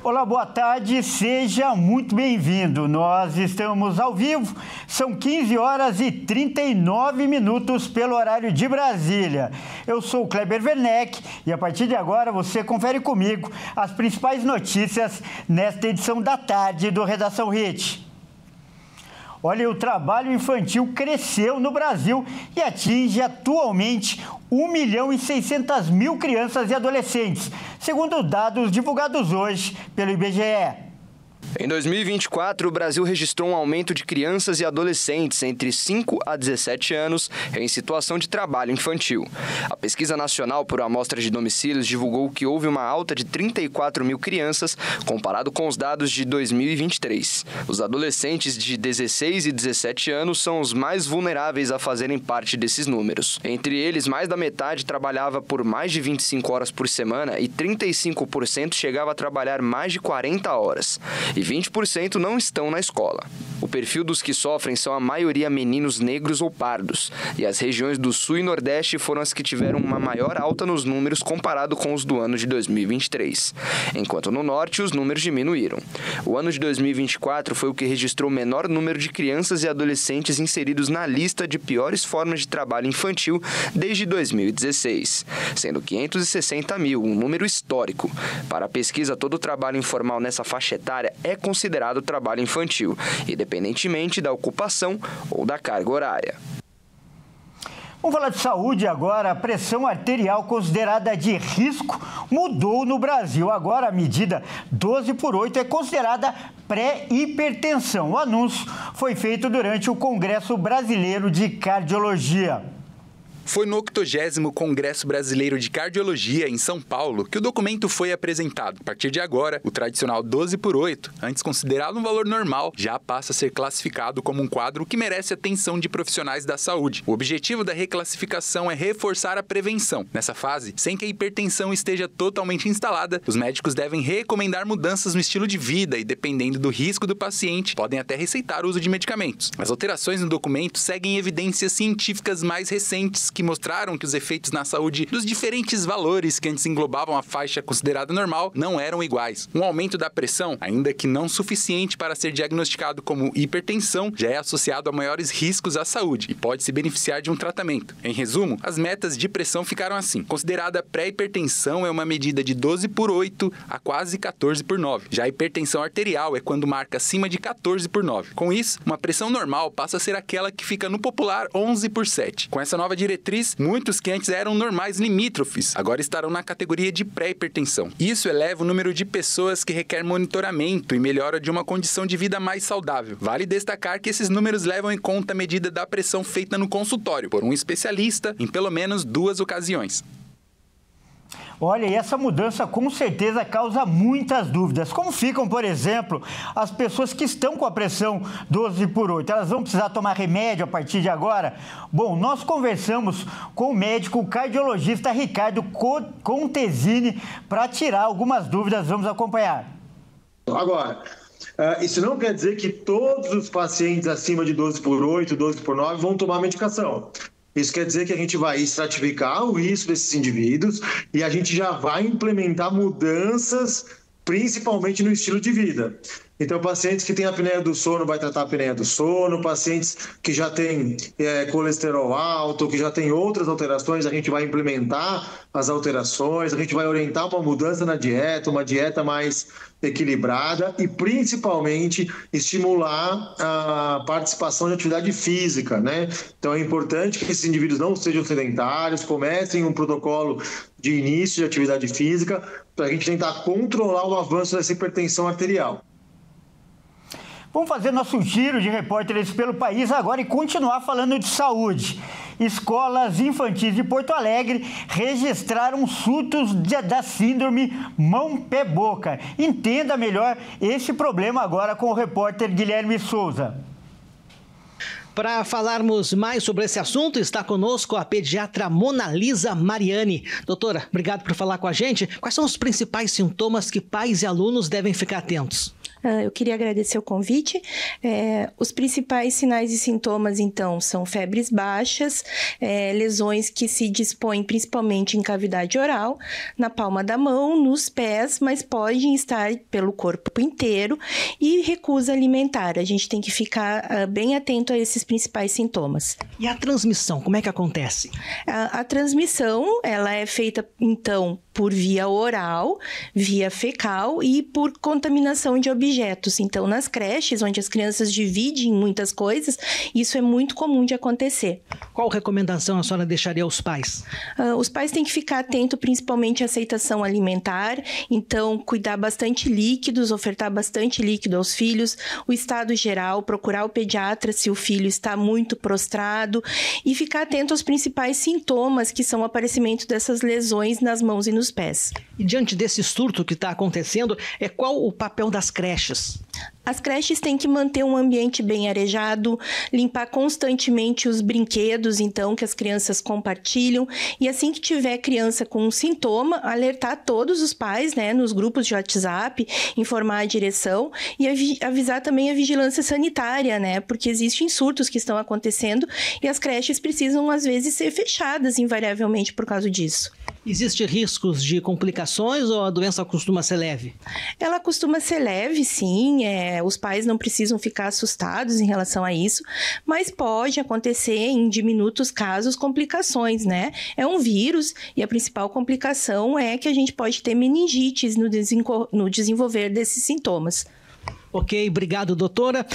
Olá, boa tarde, seja muito bem-vindo. Nós estamos ao vivo, são 15 horas e 39 minutos pelo horário de Brasília. Eu sou o Kleber Werneck e a partir de agora você confere comigo as principais notícias nesta edição da tarde do Redação Hit. Olha, o trabalho infantil cresceu no Brasil e atinge atualmente 1.600.000 crianças e adolescentes, segundo dados divulgados hoje pelo IBGE. Em 2024, o Brasil registrou um aumento de crianças e adolescentes entre 5 a 17 anos em situação de trabalho infantil. A Pesquisa Nacional por Amostra de Domicílios divulgou que houve uma alta de 34 mil crianças, comparado com os dados de 2023. Os adolescentes de 16 e 17 anos são os mais vulneráveis a fazerem parte desses números. Entre eles, mais da metade trabalhava por mais de 25 horas por semana e 35% chegava a trabalhar mais de 40 horas. E 20% não estão na escola. O perfil dos que sofrem são a maioria meninos negros ou pardos, e as regiões do Sul e Nordeste foram as que tiveram uma maior alta nos números comparado com os do ano de 2023, enquanto no Norte os números diminuíram. O ano de 2024 foi o que registrou o menor número de crianças e adolescentes inseridos na lista de piores formas de trabalho infantil desde 2016, sendo 560 mil, um número histórico. Para a pesquisa, todo o trabalho informal nessa faixa etária é considerado trabalho infantil, independentemente da ocupação ou da carga horária. Vamos falar de saúde agora. A pressão arterial considerada de risco mudou no Brasil. Agora a medida 12/8 é considerada pré-hipertensão. O anúncio foi feito durante o Congresso Brasileiro de Cardiologia. Foi no 80º Congresso Brasileiro de Cardiologia, em São Paulo, que o documento foi apresentado. A partir de agora, o tradicional 12/8, antes considerado um valor normal, já passa a ser classificado como um quadro que merece atenção de profissionais da saúde. O objetivo da reclassificação é reforçar a prevenção. Nessa fase, sem que a hipertensão esteja totalmente instalada, os médicos devem recomendar mudanças no estilo de vida e, dependendo do risco do paciente, podem até receitar o uso de medicamentos. As alterações no documento seguem evidências científicas mais recentes que mostraram que os efeitos na saúde dos diferentes valores que antes englobavam a faixa considerada normal não eram iguais. Um aumento da pressão, ainda que não suficiente para ser diagnosticado como hipertensão, já é associado a maiores riscos à saúde e pode se beneficiar de um tratamento. Em resumo, as metas de pressão ficaram assim. Considerada pré-hipertensão é uma medida de 12/8 a quase 14/9. Já a hipertensão arterial é quando marca acima de 14/9. Com isso, uma pressão normal passa a ser aquela que fica no popular 11/7. Com essa nova diretriz, muitos que antes eram normais limítrofes, agora estarão na categoria de pré-hipertensão. Isso eleva o número de pessoas que requer monitoramento e melhora de uma condição de vida mais saudável. Vale destacar que esses números levam em conta a medida da pressão feita no consultório por um especialista em pelo menos 2 ocasiões. Olha, e essa mudança com certeza causa muitas dúvidas. Como ficam, por exemplo, as pessoas que estão com a pressão 12/8? Elas vão precisar tomar remédio a partir de agora? Bom, nós conversamos com o médico cardiologista Ricardo Contesini para tirar algumas dúvidas. Vamos acompanhar. Agora, isso não quer dizer que todos os pacientes acima de 12/8, 12/9 vão tomar medicação. Isso quer dizer que a gente vai estratificar o risco desses indivíduos e a gente já vai implementar mudanças, principalmente no estilo de vida. Então, pacientes que têm apneia do sono vai tratar a apneia do sono, pacientes que já têm colesterol alto, que já têm outras alterações, a gente vai implementar as alterações, a gente vai orientar uma mudança na dieta, uma dieta mais equilibrada e, principalmente, estimular a participação de atividade física, né? Então, é importante que esses indivíduos não sejam sedentários, comecem um protocolo de início de atividade física para a gente tentar controlar o avanço dessa hipertensão arterial. Vamos fazer nosso giro de repórteres pelo país agora e continuar falando de saúde. Escolas infantis de Porto Alegre registraram surtos da síndrome mão-pé-boca. Entenda melhor esse problema agora com o repórter Guilherme Souza. Para falarmos mais sobre esse assunto, está conosco a pediatra Monalisa Mariani. Doutora, obrigado por falar com a gente. Quais são os principais sintomas que pais e alunos devem ficar atentos? Eu queria agradecer o convite. Os principais sinais e sintomas, então, são febres baixas, lesões que se dispõem principalmente em cavidade oral, na palma da mão, nos pés, mas podem estar pelo corpo inteiro, e recusa alimentar. A gente tem que ficar bem atento a esses principais sintomas. E a transmissão, como é que acontece? A transmissão, ela é feita, então, por via oral, via fecal e por contaminação de objetos. Então, nas creches, onde as crianças dividem muitas coisas, isso é muito comum de acontecer. Qual recomendação a senhora deixaria aos pais? Os pais têm que ficar atentos principalmente à aceitação alimentar, então cuidar bastante líquidos, ofertar bastante líquido aos filhos, o estado geral, procurar o pediatra se o filho está muito prostrado e ficar atento aos principais sintomas, que são o aparecimento dessas lesões nas mãos e nos pés. E diante desse surto que está acontecendo, qual o papel das creches? As creches têm que manter um ambiente bem arejado, limpar constantemente os brinquedos, então, que as crianças compartilham. E assim que tiver criança com um sintoma, alertar todos os pais, né, nos grupos de WhatsApp, informar a direção e avisar também a vigilância sanitária, né, porque existem surtos que estão acontecendo e as creches precisam, às vezes, ser fechadas invariavelmente por causa disso. Existem riscos de complicações ou a doença costuma ser leve? Ela costuma ser leve, sim. Os pais não precisam ficar assustados em relação a isso, mas pode acontecer em diminutos casos complicações, né? É um vírus e a principal complicação é que a gente pode ter meningites no desenvolver desses sintomas. Ok, obrigado, doutora.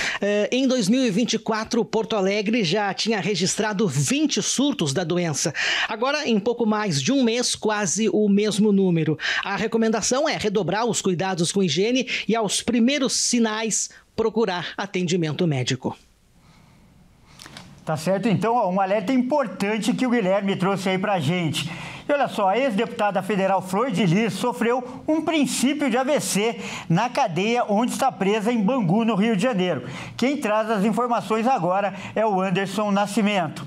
Em 2024, Porto Alegre já tinha registrado 20 surtos da doença. Agora, em pouco mais de um mês, quase o mesmo número. A recomendação é redobrar os cuidados com higiene e, aos primeiros sinais, procurar atendimento médico. Tá certo, então, um alerta importante que o Guilherme trouxe aí pra gente. E olha só, a ex-deputada federal Flor de Lis sofreu um princípio de AVC na cadeia onde está presa em Bangu, no Rio de Janeiro. Quem traz as informações agora é o Anderson Nascimento.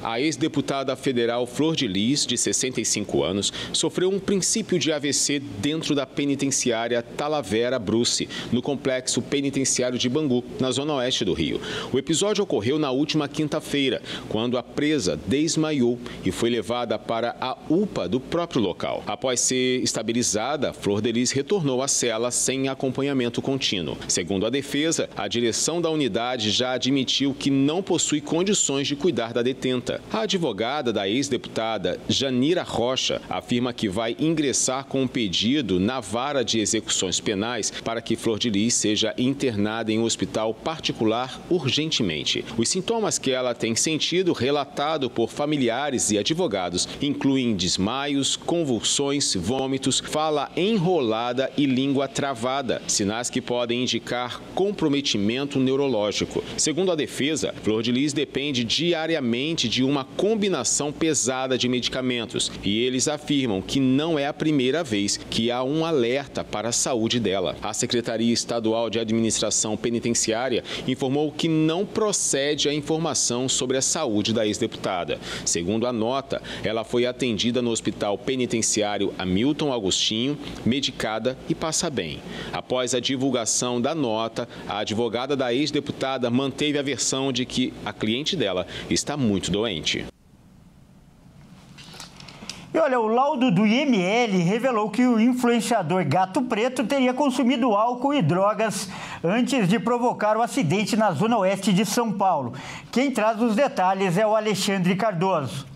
A ex-deputada federal Flor de Lis, de 65 anos, sofreu um princípio de AVC dentro da penitenciária Talavera Bruce, no complexo penitenciário de Bangu, na zona oeste do Rio. O episódio ocorreu na última quinta-feira, quando a presa desmaiou e foi levada para a UPA do próprio local. Após ser estabilizada, Flor de Lis retornou à cela sem acompanhamento contínuo. Segundo a defesa, a direção da unidade já admitiu que não possui condições de cuidar da detenta. A advogada da ex-deputada Janira Rocha afirma que vai ingressar com um pedido na vara de execuções penais para que Flor de Lis seja internada em um hospital particular urgentemente. Os sintomas que ela tem sentido, relatado por familiares e advogados, incluem desmaios, convulsões, vômitos, fala enrolada e língua travada, sinais que podem indicar comprometimento neurológico. Segundo a defesa, Flor de Lis depende diariamente de uma combinação pesada de medicamentos e eles afirmam que não é a primeira vez que há um alerta para a saúde dela. A Secretaria Estadual de Administração Penitenciária informou que não procede a informação sobre a saúde da ex-deputada. Segundo a nota, ela foi atendida no Hospital Penitenciário Hamilton Agostinho, medicada e passa bem. Após a divulgação da nota, a advogada da ex-deputada manteve a versão de que a cliente dela está muito doente. E olha, o laudo do IML revelou que o influenciador Gato Preto teria consumido álcool e drogas antes de provocar o acidente na zona oeste de São Paulo. Quem traz os detalhes é o Alexandre Cardoso.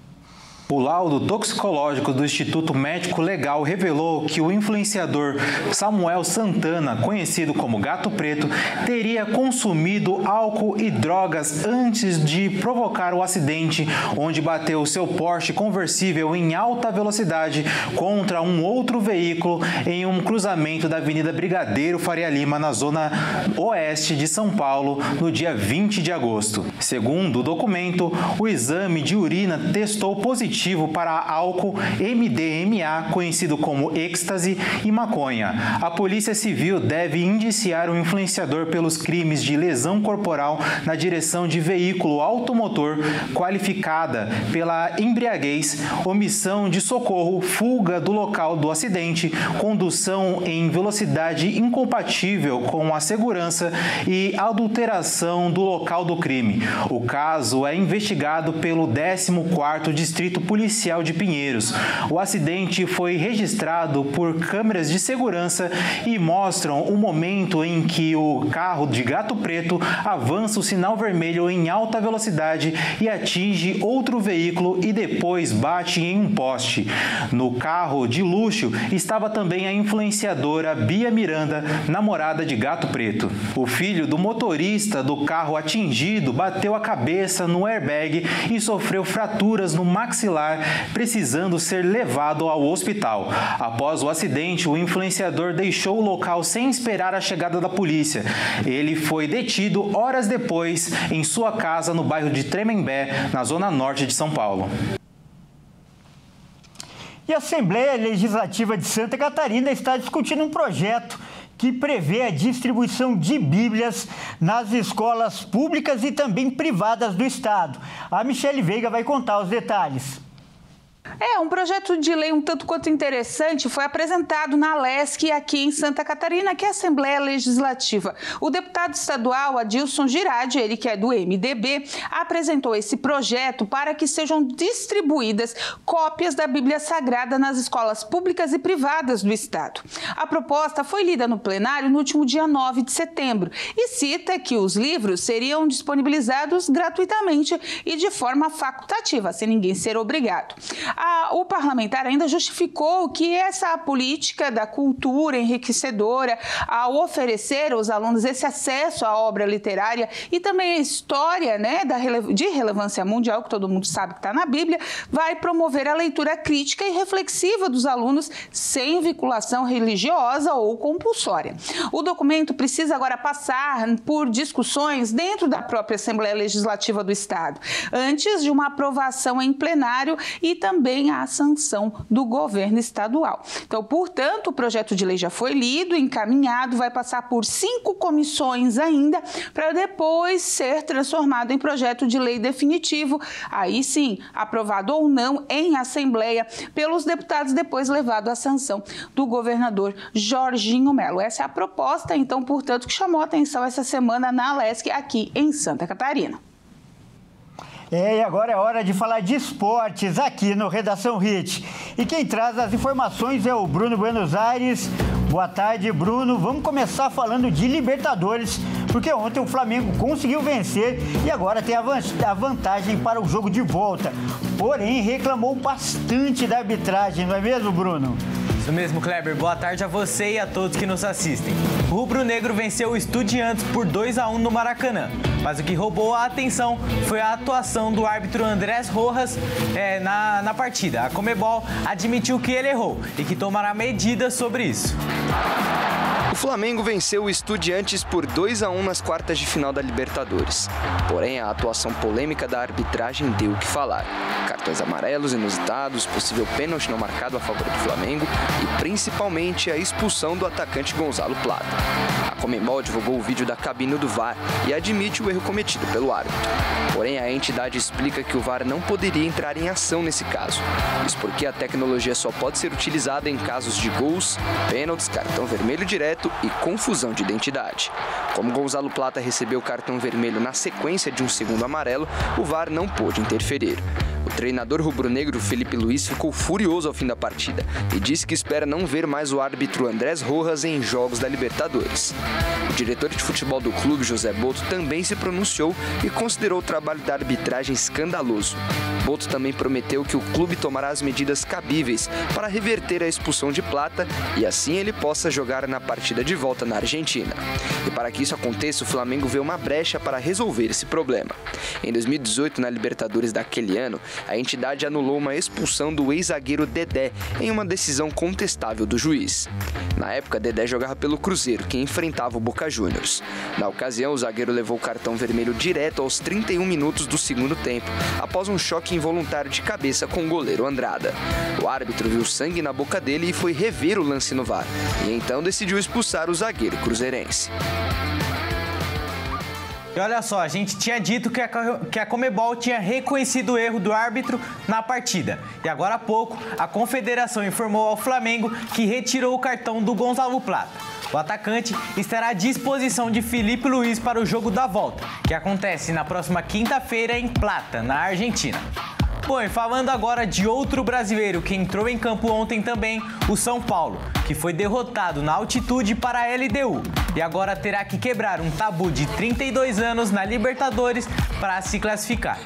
O laudo toxicológico do Instituto Médico Legal revelou que o influenciador Samuel Santana, conhecido como Gato Preto, teria consumido álcool e drogas antes de provocar o acidente, onde bateu seu Porsche conversível em alta velocidade contra um outro veículo em um cruzamento da Avenida Brigadeiro Faria Lima, na zona oeste de São Paulo, no dia 20 de agosto. Segundo o documento, o exame de urina testou positivo positivo para álcool MDMA, conhecido como êxtase, e maconha. A Polícia Civil deve indiciar o influenciador pelos crimes de lesão corporal na direção de veículo automotor qualificada pela embriaguez, omissão de socorro, fuga do local do acidente, condução em velocidade incompatível com a segurança e adulteração do local do crime. O caso é investigado pelo 14º Distrito Policial de Pinheiros. O acidente foi registrado por câmeras de segurança e mostram o momento em que o carro de Gato Preto avança o sinal vermelho em alta velocidade e atinge outro veículo e depois bate em um poste. No carro de luxo estava também a influenciadora Bia Miranda, namorada de Gato Preto. O filho do motorista do carro atingido bateu a cabeça no airbag e sofreu fraturas no maxilar, precisando ser levado ao hospital. Após o acidente, o influenciador deixou o local sem esperar a chegada da polícia. Ele foi detido horas depois em sua casa no bairro de Tremembé, na zona norte de São Paulo. E a Assembleia Legislativa de Santa Catarina está discutindo um projeto que prevê a distribuição de Bíblias nas escolas públicas e também privadas do Estado. A Michele Veiga vai contar os detalhes. Um projeto de lei um tanto quanto interessante foi apresentado na LESC aqui em Santa Catarina, que é a Assembleia Legislativa. O deputado estadual Adilson Girardi, ele que é do MDB, apresentou esse projeto para que sejam distribuídas cópias da Bíblia Sagrada nas escolas públicas e privadas do Estado. A proposta foi lida no plenário no último dia 9 de setembro e cita que os livros seriam disponibilizados gratuitamente e de forma facultativa, sem ninguém ser obrigado. O parlamentar ainda justificou que essa política da cultura enriquecedora, ao oferecer aos alunos esse acesso à obra literária e também a história, de relevância mundial, que todo mundo sabe que está na Bíblia, vai promover a leitura crítica e reflexiva dos alunos sem vinculação religiosa ou compulsória. O documento precisa agora passar por discussões dentro da própria Assembleia Legislativa do Estado, antes de uma aprovação em plenário e também a sanção do governo estadual. Então, portanto, o projeto de lei já foi lido, encaminhado, vai passar por 5 comissões ainda, para depois ser transformado em projeto de lei definitivo, aí sim, aprovado ou não em Assembleia pelos deputados, depois levado à sanção do governador Jorginho Melo. Essa é a proposta, então, portanto, que chamou a atenção essa semana na LESC aqui em Santa Catarina. E agora é hora de falar de esportes aqui no Redação Hit. E quem traz as informações é o Bruno Buenos Aires. Boa tarde, Bruno. Vamos começar falando de Libertadores, porque ontem o Flamengo conseguiu vencer e agora tem a vantagem para o jogo de volta. Porém, reclamou bastante da arbitragem, não é mesmo, Bruno? Isso mesmo, Kleber. Boa tarde a você e a todos que nos assistem. O rubro-negro venceu o Estudiantes por 2-1 no Maracanã. Mas o que roubou a atenção foi a atuação do árbitro Andrés Rojas na partida. A Conmebol admitiu que ele errou e que tomará medidas sobre isso. O Flamengo venceu o Estudiantes por 2-1 nas quartas de final da Libertadores. Porém, a atuação polêmica da arbitragem deu o que falar. Cartões amarelos inusitados, possível pênalti não marcado a favor do Flamengo e, principalmente, a expulsão do atacante Gonzalo Plata. A Conmebol divulgou o vídeo da cabine do VAR e admite o erro cometido pelo árbitro. Porém, a entidade explica que o VAR não poderia entrar em ação nesse caso. Isso porque a tecnologia só pode ser utilizada em casos de gols, pênaltis, cartão vermelho direto e confusão de identidade. Como Gonzalo Plata recebeu cartão vermelho na sequência de um segundo amarelo, o VAR não pôde interferir. O treinador rubro-negro Felipe Luiz ficou furioso ao fim da partida e disse que espera não ver mais o árbitro Andrés Rojas em jogos da Libertadores. O diretor de futebol do clube, José Boto, também se pronunciou e considerou o trabalho da arbitragem escandaloso. Boto também prometeu que o clube tomará as medidas cabíveis para reverter a expulsão de Plata e assim ele possa jogar na partida de volta na Argentina. E para que isso aconteça, o Flamengo vê uma brecha para resolver esse problema. Em 2018, na Libertadores daquele ano, a entidade anulou uma expulsão do ex-zagueiro Dedé em uma decisão contestável do juiz. Na época, Dedé jogava pelo Cruzeiro, que enfrentava o Boca Juniors. Na ocasião, o zagueiro levou o cartão vermelho direto aos 31 minutos do segundo tempo, após um choque involuntário de cabeça com o goleiro Andrada. O árbitro viu sangue na boca dele e foi rever o lance no VAR, e então decidiu expulsar o zagueiro cruzeirense. E olha só, a gente tinha dito que a Conmebol tinha reconhecido o erro do árbitro na partida. E agora há pouco, a Confederação informou ao Flamengo que retirou o cartão do Gonzalo Plata. O atacante estará à disposição de Felipe Luiz para o jogo da volta, que acontece na próxima quinta-feira em Plata, na Argentina. Bom, e falando agora de outro brasileiro que entrou em campo ontem também, o São Paulo, que foi derrotado na altitude para a LDU e agora terá que quebrar um tabu de 32 anos na Libertadores para se classificar.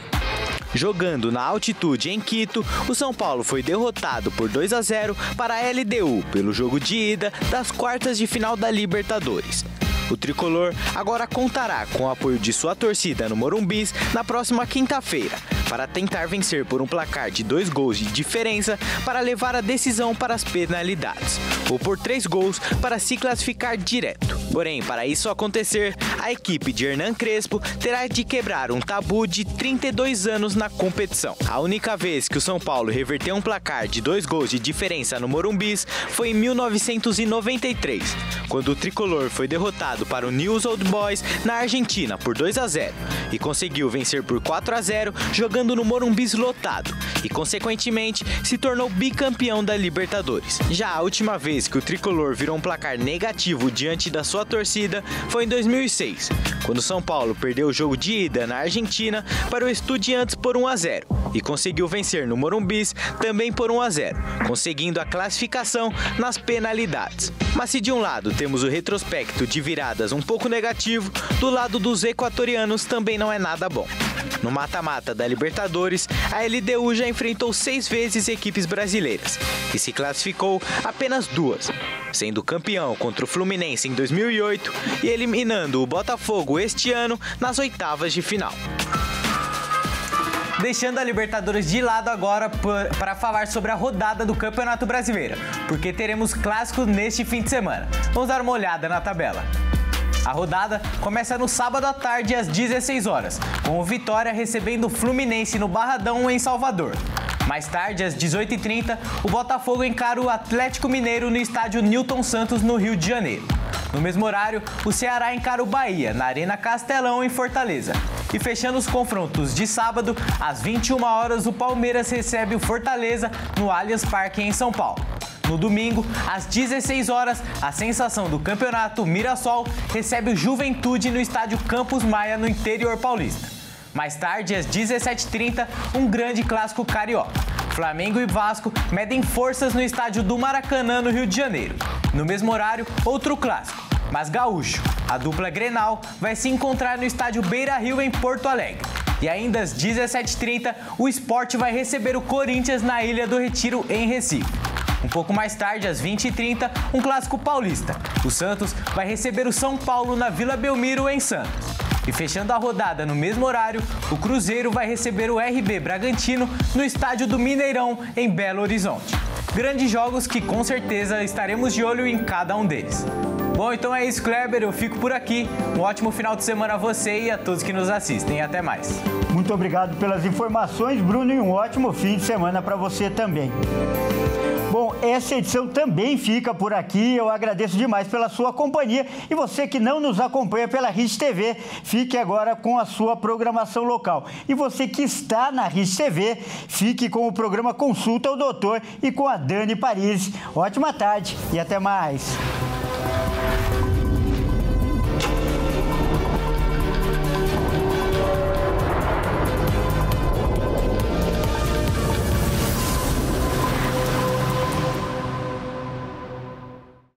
Jogando na altitude em Quito, o São Paulo foi derrotado por 2-0 para a LDU pelo jogo de ida das quartas de final da Libertadores. O tricolor agora contará com o apoio de sua torcida no Morumbis na próxima quinta-feira, para tentar vencer por um placar de 2 gols de diferença para levar a decisão para as penalidades, ou por 3 gols para se classificar direto. Porém, para isso acontecer, a equipe de Hernan Crespo terá de quebrar um tabu de 32 anos na competição. A única vez que o São Paulo reverteu um placar de 2 gols de diferença no Morumbis foi em 1993, quando o tricolor foi derrotado para o Newell's Old Boys na Argentina por 2-0 e conseguiu vencer por 4-0 jogando no Morumbis lotado e, consequentemente, se tornou bicampeão da Libertadores. Já a última vez que o tricolor virou um placar negativo diante da sua torcida foi em 2006, quando o São Paulo perdeu o jogo de ida na Argentina para o Estudiantes por 1-0 e conseguiu vencer no Morumbis também por 1-0, conseguindo a classificação nas penalidades. Mas se de um lado temos o retrospecto de viradas um pouco negativo, do lado dos equatorianos também não é nada bom. No mata-mata da Libertadores, a LDU já enfrentou 6 vezes equipes brasileiras e se classificou apenas 2, sendo campeão contra o Fluminense em 2008 e eliminando o Botafogo este ano nas oitavas de final. Deixando a Libertadores de lado agora para falar sobre a rodada do Campeonato Brasileiro, porque teremos clássicos neste fim de semana. Vamos dar uma olhada na tabela. A rodada começa no sábado à tarde às 16 horas, com o Vitória recebendo o Fluminense no Barradão em Salvador. Mais tarde, às 18h30, o Botafogo encara o Atlético Mineiro no estádio Newton Santos, no Rio de Janeiro. No mesmo horário, o Ceará encara o Bahia, na Arena Castelão, em Fortaleza. E fechando os confrontos de sábado, às 21 horas, o Palmeiras recebe o Fortaleza no Allianz Parque, em São Paulo. No domingo, às 16 horas, a sensação do campeonato, Mirassol, recebe o Juventude no estádio Campos Maia, no interior paulista. Mais tarde, às 17h30, um grande clássico carioca. Flamengo e Vasco medem forças no estádio do Maracanã, no Rio de Janeiro. No mesmo horário, outro clássico, mas gaúcho. A dupla Grenal vai se encontrar no estádio Beira-Rio, em Porto Alegre. E ainda às 17h30, o Sport vai receber o Corinthians na Ilha do Retiro, em Recife. Um pouco mais tarde, às 20h30, um clássico paulista. O Santos vai receber o São Paulo na Vila Belmiro, em Santos. E fechando a rodada no mesmo horário, o Cruzeiro vai receber o RB Bragantino no estádio do Mineirão, em Belo Horizonte. Grandes jogos que com certeza estaremos de olho em cada um deles. Bom, então é isso, Kleber, eu fico por aqui. Um ótimo final de semana a você e a todos que nos assistem. Até mais. Muito obrigado pelas informações, Bruno, e um ótimo fim de semana para você também. Bom, essa edição também fica por aqui. Eu agradeço demais pela sua companhia. E você que não nos acompanha pela RIS TV, fique agora com a sua programação local. E você que está na RIS TV, fique com o programa Consulta ao Doutor e com a Dani Paris. Ótima tarde e até mais.